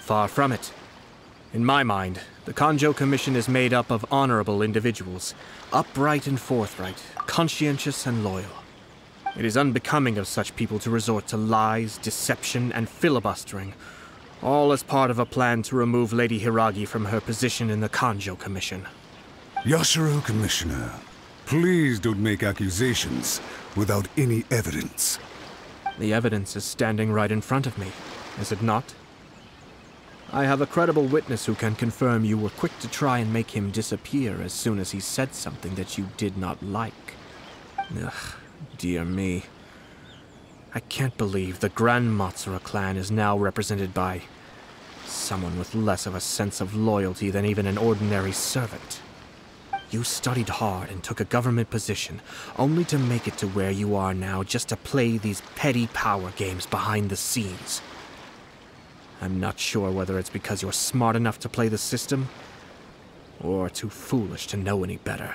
Far from it. In my mind, the Kanjo Commission is made up of honorable individuals, upright and forthright, conscientious and loyal. It is unbecoming of such people to resort to lies, deception, and filibustering, all as part of a plan to remove Lady Hiragi from her position in the Kanjo Commission. Yashiro, Commissioner, please don't make accusations without any evidence. The evidence is standing right in front of me, is it not? I have a credible witness who can confirm you were quick to try and make him disappear as soon as he said something that you did not like. Ugh, dear me. I can't believe the Grand Matsura clan is now represented by someone with less of a sense of loyalty than even an ordinary servant. You studied hard and took a government position, only to make it to where you are now just to play these petty power games behind the scenes. I'm not sure whether it's because you're smart enough to play the system, or too foolish to know any better.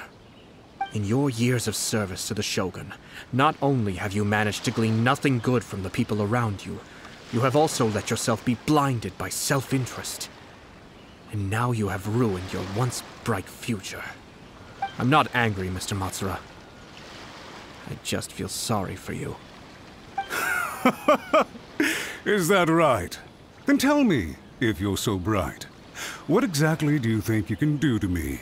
In your years of service to the Shogun, not only have you managed to glean nothing good from the people around you, you have also let yourself be blinded by self-interest. And now you have ruined your once bright future. I'm not angry, Mr. Matsura. I just feel sorry for you. Is that right? Then tell me, if you're so bright, what exactly do you think you can do to me?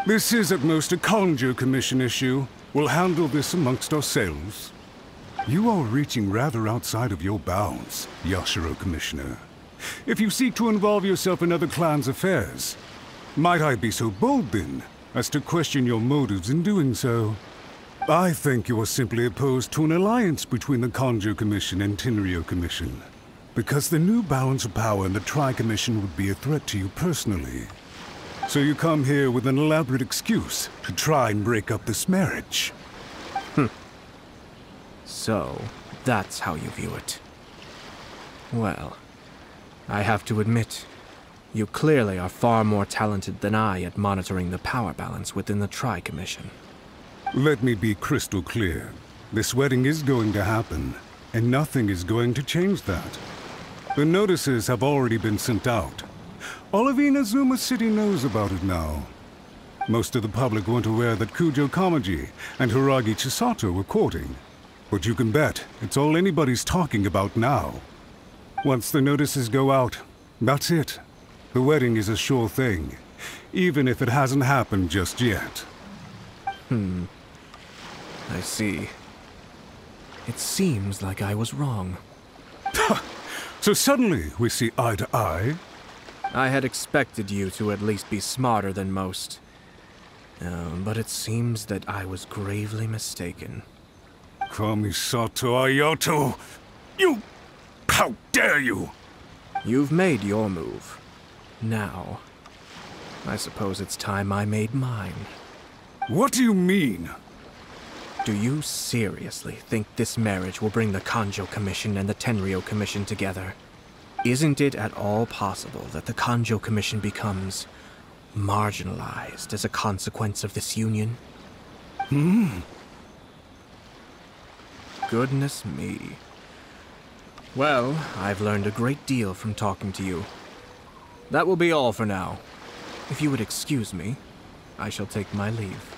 This is at most a Kanjo Commission issue. We'll handle this amongst ourselves. You are reaching rather outside of your bounds, Yashiro, Commissioner. If you seek to involve yourself in other clans' affairs, might I be so bold then, as to question your motives in doing so? I think you are simply opposed to an alliance between the Kanjo Commission and Tenryou Commission, because the new balance of power in the Tri-Commission would be a threat to you personally. So you come here with an elaborate excuse to try and break up this marriage. So, that's how you view it. Well, I have to admit, you clearly are far more talented than I at monitoring the power balance within the Tri-Commission. Let me be crystal clear. This wedding is going to happen, and nothing is going to change that. The notices have already been sent out. All of Inazuma City knows about it now. Most of the public weren't aware that Kujo Kamaji and Hiragi Chisato were courting. But you can bet it's all anybody's talking about now. Once the notices go out, that's it. The wedding is a sure thing, even if it hasn't happened just yet. I see. It seems like I was wrong. So suddenly we see eye to eye? I had expected you to at least be smarter than most. But it seems that I was gravely mistaken. Kamisato Ayato! You... How dare you! You've made your move. Now, I suppose it's time I made mine. What do you mean? Do you seriously think this marriage will bring the Kanjo Commission and the Tenryou Commission together? Isn't it at all possible that the Kanjo Commission becomes marginalized as a consequence of this union? Goodness me. Well, I've learned a great deal from talking to you. That will be all for now. If you would excuse me, I shall take my leave.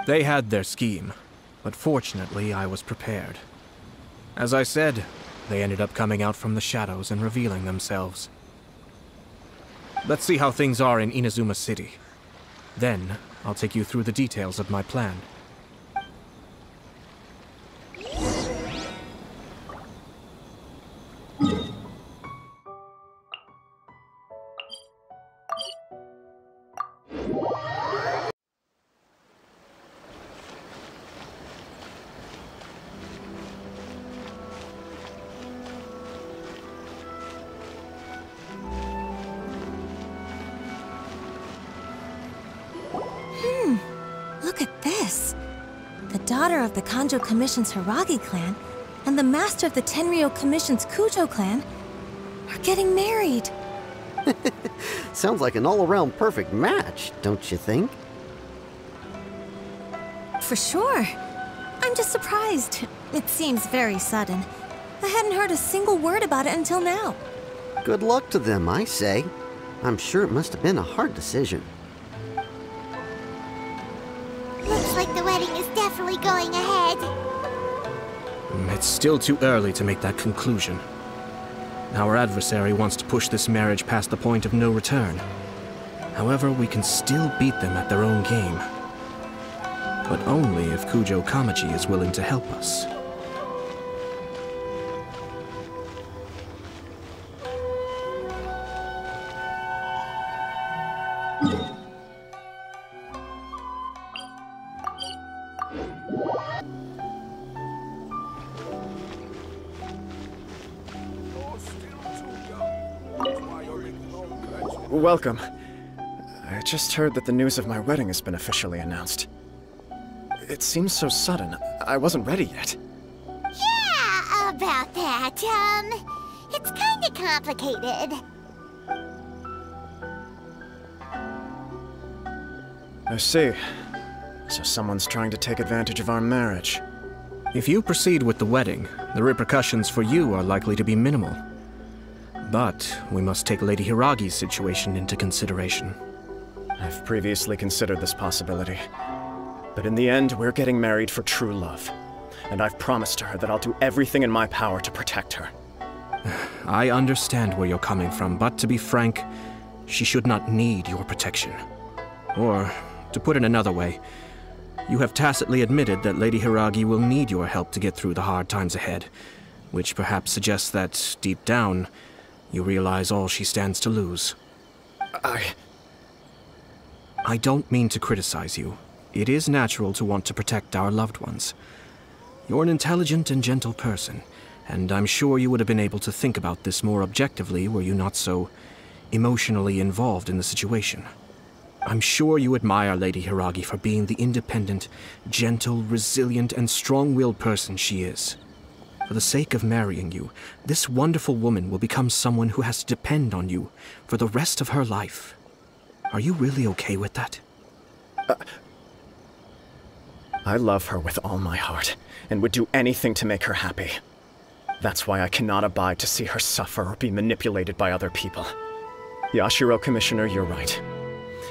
They had their scheme, but fortunately I was prepared. As I said, they ended up coming out from the shadows and revealing themselves. Let's see how things are in Inazuma City. Then, I'll take you through the details of my plan. Look at this. The daughter of the Kanjo Commission's Hiragi clan and the master of the Tenryou Commission's Kujo clan are getting married. Sounds like an all-around perfect match, don't you think? For sure. I'm just surprised. It seems very sudden. I hadn't heard a single word about it until now. Good luck to them, I say. I'm sure it must have been a hard decision. Looks like the wedding is definitely going ahead. It's still too early to make that conclusion. Our adversary wants to push this marriage past the point of no return. However, we can still beat them at their own game. But only if Kujo Kamachi is willing to help us. Welcome. I just heard that the news of my wedding has been officially announced. It seems so sudden. I wasn't ready yet. Yeah, about that, it's kinda complicated. I see. So someone's trying to take advantage of our marriage. If you proceed with the wedding, the repercussions for you are likely to be minimal. But we must take Lady Hiragi's situation into consideration. I've previously considered this possibility. But in the end, we're getting married for true love. And I've promised her that I'll do everything in my power to protect her. I understand where you're coming from, but to be frank, she should not need your protection. Or, to put it another way, you have tacitly admitted that Lady Hiragi will need your help to get through the hard times ahead, which perhaps suggests that, deep down, you realize all she stands to lose. I don't mean to criticize you. It is natural to want to protect our loved ones. You're an intelligent and gentle person, and I'm sure you would have been able to think about this more objectively were you not so emotionally involved in the situation. I'm sure you admire Lady Hiragi for being the independent, gentle, resilient, and strong-willed person she is. For the sake of marrying you, this wonderful woman will become someone who has to depend on you for the rest of her life. Are you really okay with that? I love her with all my heart, and would do anything to make her happy. That's why I cannot abide to see her suffer or be manipulated by other people. Yashiro, Commissioner, you're right.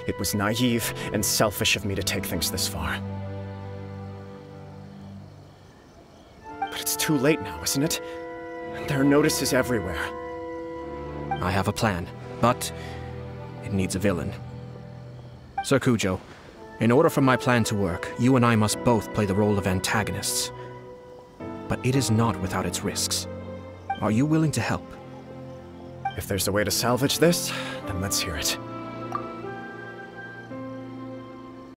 It was naive and selfish of me to take things this far. But it's too late now, isn't it? There are notices everywhere. I have a plan, but it needs a villain. Sir Kujo, in order for my plan to work, you and I must both play the role of antagonists. But it is not without its risks. Are you willing to help? If there's a way to salvage this, then let's hear it.